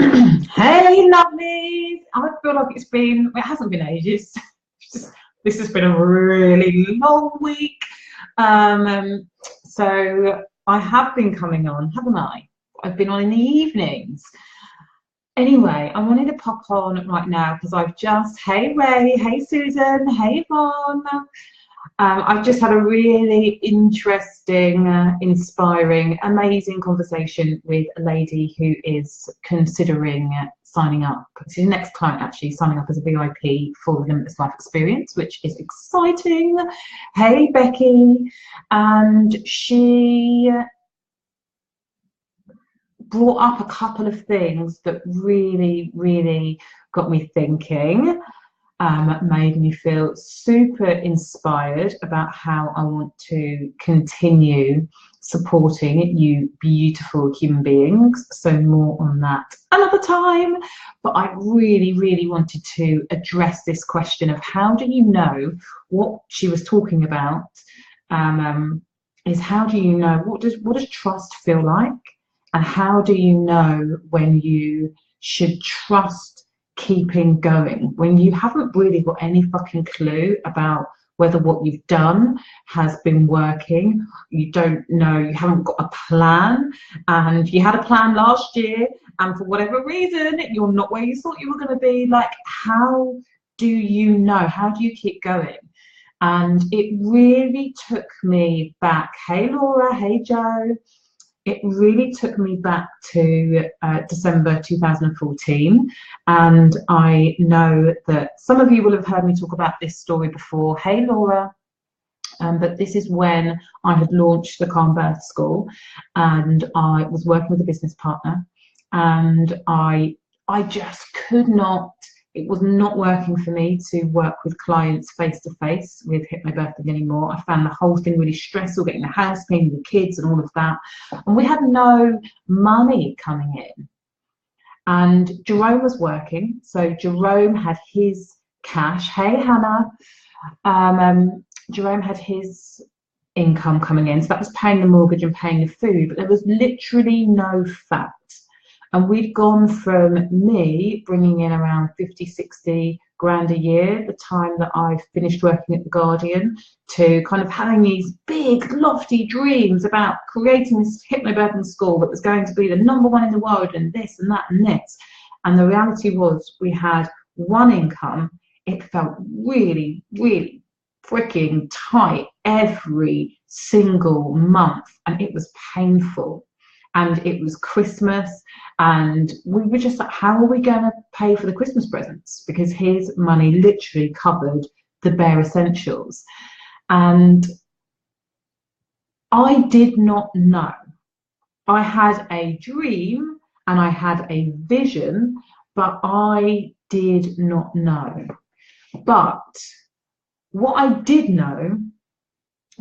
Hey, lovelies! I feel like it hasn't been ages. This has been a really long week. Um, so I have been coming on, haven't I? I've been on in the evenings. Anyway, I wanted to pop on right now because hey Ray, hey Susan, hey Yvonne. I've just had a really interesting, inspiring, amazing conversation with a lady who is considering signing up. She's the next client actually, signing up as a VIP for the Limitless Life Experience, which is exciting. Hey Becky, and she brought up a couple of things that really got me thinking. Made me feel super inspired about how I want to continue supporting you beautiful human beings. So more on that another time. But I really wanted to address this question of how do you know what she was talking about, is how do you know, what does trust feel like? And how do you know when you should trust keeping going, when you haven't really got any fucking clue about whether what you've done has been working? You don't know, you haven't got a plan, and you had a plan last year and for whatever reason you're not where you thought you were going to be. Like, how do you know? How do you keep going? And it really took me back. Hey Laura, hey Joe. It really took me back to December 2014, and I know that some of you will have heard me talk about this story before. Hey Laura. But this is when I had launched the Calm Birth School, and I was working with a business partner, and I just could not. It was not working for me to work with clients face to face with hypnobirthing anymore. I found the whole thing really stressful, getting the house clean, the kids and all of that. And we had no money coming in. And Jerome was working. So Jerome had his cash. Hey, Hannah. Jerome had his income coming in. So that was paying the mortgage and paying the food. But there was literally no fat. And we'd gone from me bringing in around 50, 60 grand a year at the time that I finished working at The Guardian, to kind of having these big, lofty dreams about creating this hypnobirthing school that was going to be the #1 in the world, and this and that and this. And the reality was we had one income. It felt really freaking tight every single month, and it was painful. And it was Christmas, and we were just like, how are we going to pay for the Christmas presents? Because his money literally covered the bare essentials. And I did not know. I had a dream and I had a vision, but I did not know. But what I did know,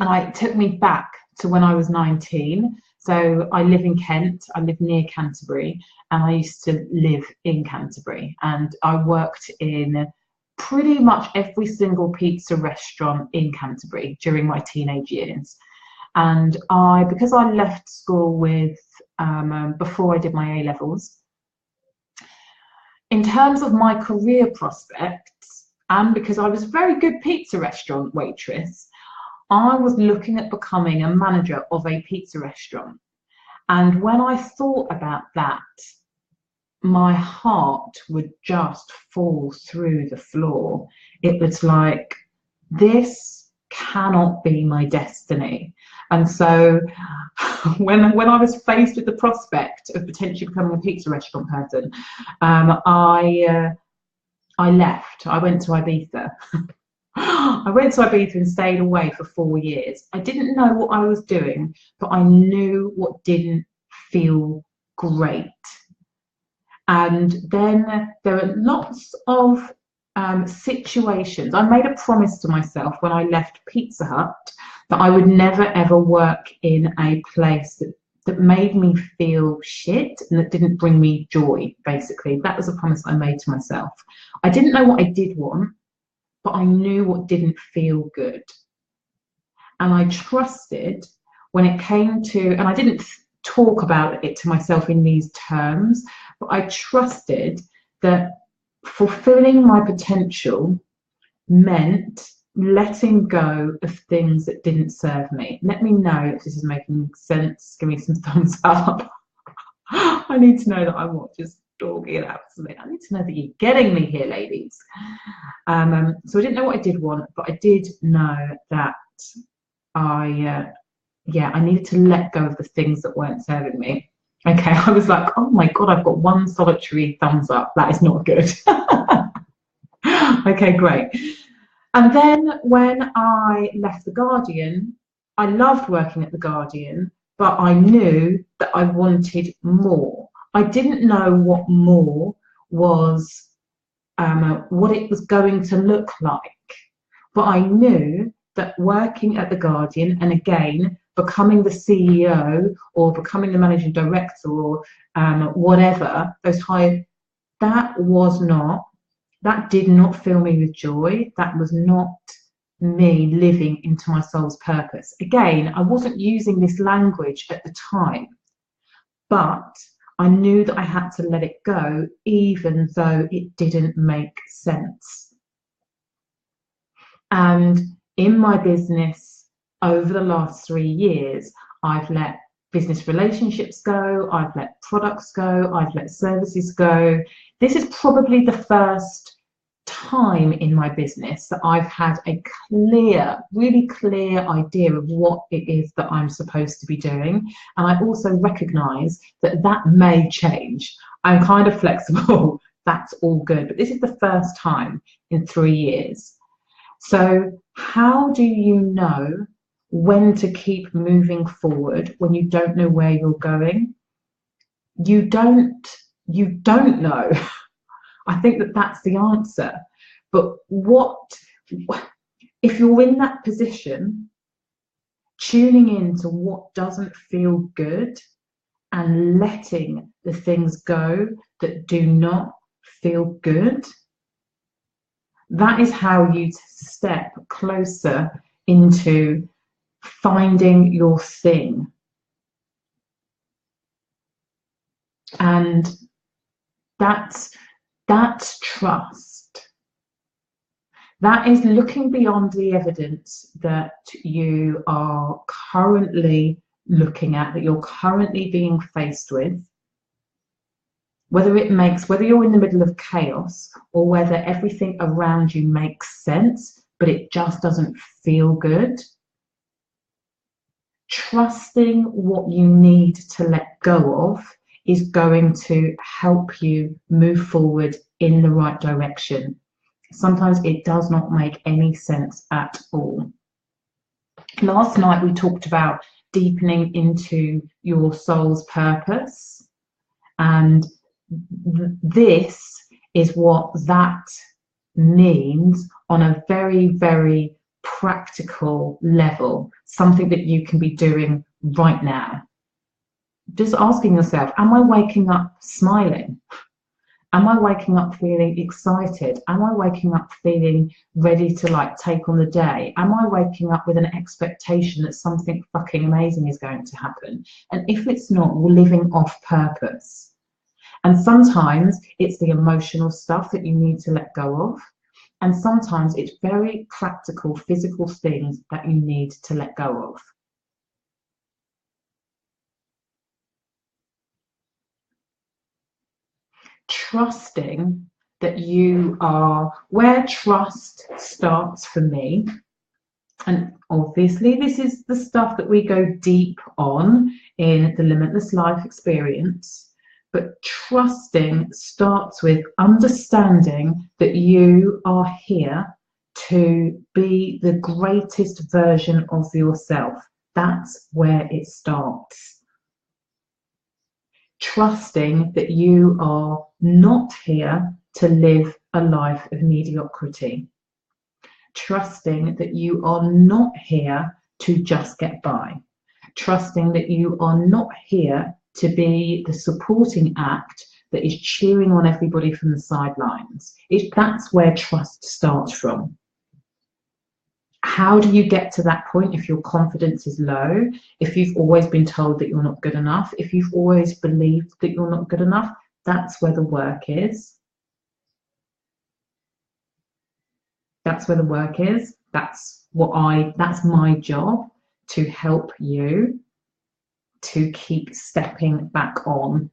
and it took me back to when I was 19. So I live in Kent, I live near Canterbury, and I used to live in Canterbury, and I worked in pretty much every single pizza restaurant in Canterbury during my teenage years. And because I left school with before I did my A-levels, in terms of my career prospects, and because I was a very good pizza restaurant waitress, I was looking at becoming a manager of a pizza restaurant. And when I thought about that, my heart would just fall through the floor. It was like, this cannot be my destiny. And so when I was faced with the prospect of potentially becoming a pizza restaurant person, I left. I went to Ibiza. I went to Ibiza and stayed away for 4 years. I didn't know what I was doing, but I knew what didn't feel great. And then there were lots of situations. I made a promise to myself when I left Pizza Hut that I would never ever work in a place that made me feel shit and that didn't bring me joy, basically. That was a promise I made to myself. I didn't know what I did want, but I knew what didn't feel good. And I trusted when it came to, and I didn't talk about it to myself in these terms, but I trusted that fulfilling my potential meant letting go of things that didn't serve me. Let me know if this is making sense. Give me some thumbs up. I need to know that I'm not just talking it out to me. I need to know that you're getting me here, ladies. So I didn't know what I did want, but I did know that I needed to let go of the things that weren't serving me. Okay, I was like, oh my God, I've got one solitary thumbs up. That is not good. Okay, great. And then when I left The Guardian, I loved working at The Guardian, but I knew that I wanted more. I didn't know what more was, what it was going to look like. But I knew that working at The Guardian, and again, becoming the CEO or becoming the managing director or whatever, that did not fill me with joy. That was not me living into my soul's purpose. Again, I wasn't using this language at the time, but I knew that I had to let it go, even though it didn't make sense. And in my business over the last 3 years, I've let business relationships go, I've let products go, I've let services go. This is probably the first time in my business that I've had a really clear idea of what it is that I'm supposed to be doing. And I also recognize that that may change. I'm kind of flexible. That's all good. But this is the first time in 3 years. So how do you know when to keep moving forward when you don't know where you're going? You don't know. I think that that's the answer. But if you're in that position, tuning in to what doesn't feel good and letting the things go that do not feel good, that is how you step closer into finding your thing. And that's trust. That is looking beyond the evidence that you are currently looking at, that you're currently being faced with, whether you're in the middle of chaos or whether everything around you makes sense, but it just doesn't feel good. Trusting what you need to let go of is going to help you move forward in the right direction. Sometimes it does not make any sense at all. Last night we talked about deepening into your soul's purpose, and this is what that means on a very, very practical level, something that you can be doing right now. Just asking yourself, am I waking up smiling? Am I waking up feeling excited? Am I waking up feeling ready to take on the day? Am I waking up with an expectation that something fucking amazing is going to happen? And if it's not, we're living off purpose. And sometimes it's the emotional stuff that you need to let go of. And sometimes it's very practical, physical things that you need to let go of. Trusting that you are where trust starts for me. And obviously, this is the stuff that we go deep on in the Limitless Life Experience. But trusting starts with understanding that you are here to be the greatest version of yourself. That's where it starts. Trusting that you are not here to live a life of mediocrity. Trusting that you are not here to just get by. Trusting that you are not here to be the supporting act that is cheering on everybody from the sidelines. That's where trust starts from. How do you get to that point if your confidence is low, if you've always been told that you're not good enough, if you've always believed that you're not good enough? That's where the work is. That's where the work is. That's my job, to help you to keep stepping back on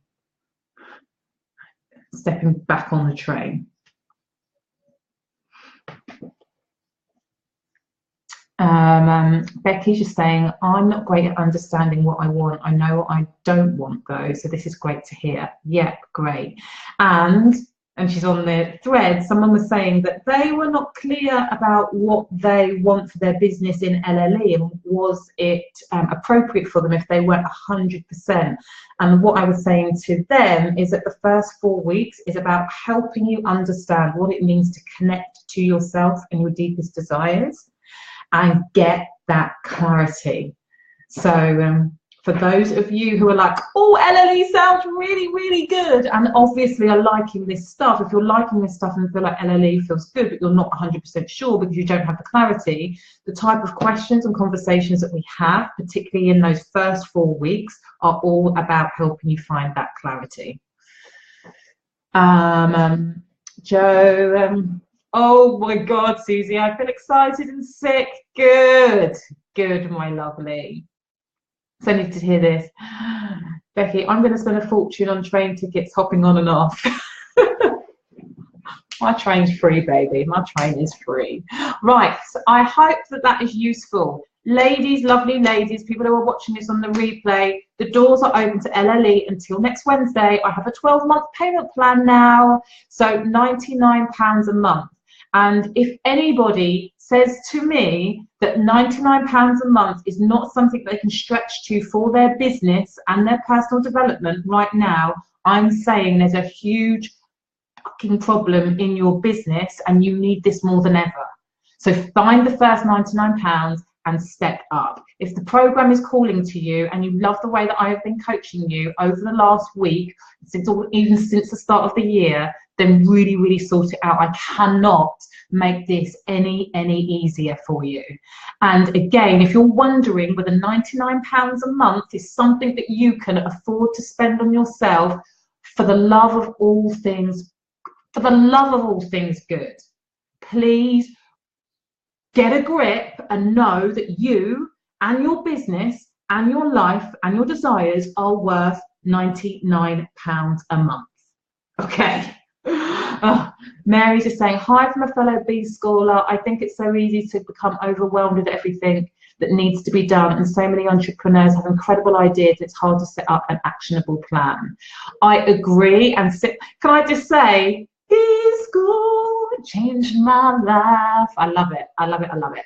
the train. Becky's just saying, I'm not great at understanding what I want. I know what I don't want though, so this is great to hear. Yep, great. And she's on the thread, someone was saying that they were not clear about what they want for their business in LLE, and was it appropriate for them if they weren't 100%. And what I was saying to them is that the first 4 weeks is about helping you understand what it means to connect to yourself and your deepest desires and get that clarity. So for those of you who are like, oh, LLE sounds really, really good, and obviously are liking this stuff, if you're liking this stuff and feel like LLE feels good, but you're not 100% sure because you don't have the clarity, the type of questions and conversations that we have, particularly in those first 4 weeks, are all about helping you find that clarity. Joe, oh my God, Susie, I feel excited and sick. Good, good, my lovely. So I need to hear this. Becky, I'm going to spend a fortune on train tickets hopping on and off. My train's free, baby. My train is free. Right, so I hope that that is useful. Ladies, lovely ladies, people who are watching this on the replay, the doors are open to LLE until next Wednesday. I have a 12-month payment plan now, so £99 a month. And if anybody says to me that £99 a month is not something they can stretch to for their business and their personal development right now, I'm saying there's a huge fucking problem in your business and you need this more than ever. So find the first £99 and step up. If the program is calling to you and you love the way that I have been coaching you over the last week, even since the start of the year, then really, really sort it out. I cannot make this any easier for you. And again, if you're wondering whether £99 a month is something that you can afford to spend on yourself, for the love of all things, good, please get a grip and know that you and your business and your life and your desires are worth £99 a month. Okay. Oh, Mary's just saying, hi from a fellow B-schooler. I think it's so easy to become overwhelmed with everything that needs to be done, and so many entrepreneurs have incredible ideas. It's hard to set up an actionable plan. I agree. And can I just say, B-school changed my life. I love it. I love it. I love it.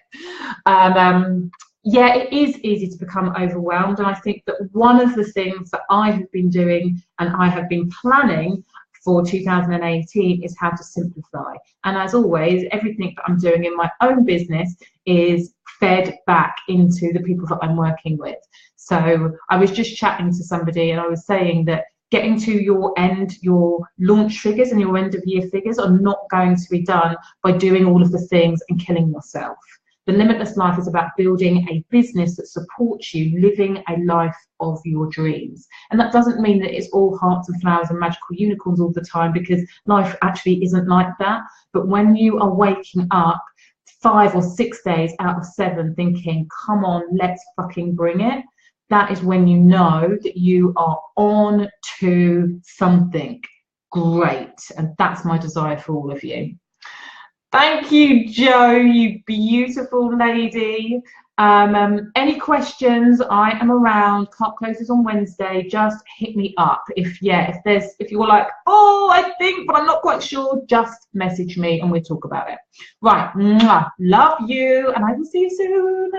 Yeah, it is easy to become overwhelmed, and I think that one of the things that I have been doing and I have been planning for 2018 is how to simplify. And as always, everything that I'm doing in my own business is fed back into the people that I'm working with. So I was just chatting to somebody and I was saying that getting to your launch figures and your end of year figures are not going to be done by doing all of the things and killing yourself. The Limitless Life is about building a business that supports you living a life of your dreams. And that doesn't mean that it's all hearts and flowers and magical unicorns all the time, because life actually isn't like that. But when you are waking up 5 or 6 days out of 7 thinking, come on, let's fucking bring it, that is when you know that you are on to something great. And that's my desire for all of you. Thank you, Joe, you beautiful lady. Any questions? I am around. Club closes on Wednesday. Just hit me up. If you're like, oh, I think, but I'm not quite sure, just message me and we'll talk about it. Right, mwah, love you, and I will see you soon.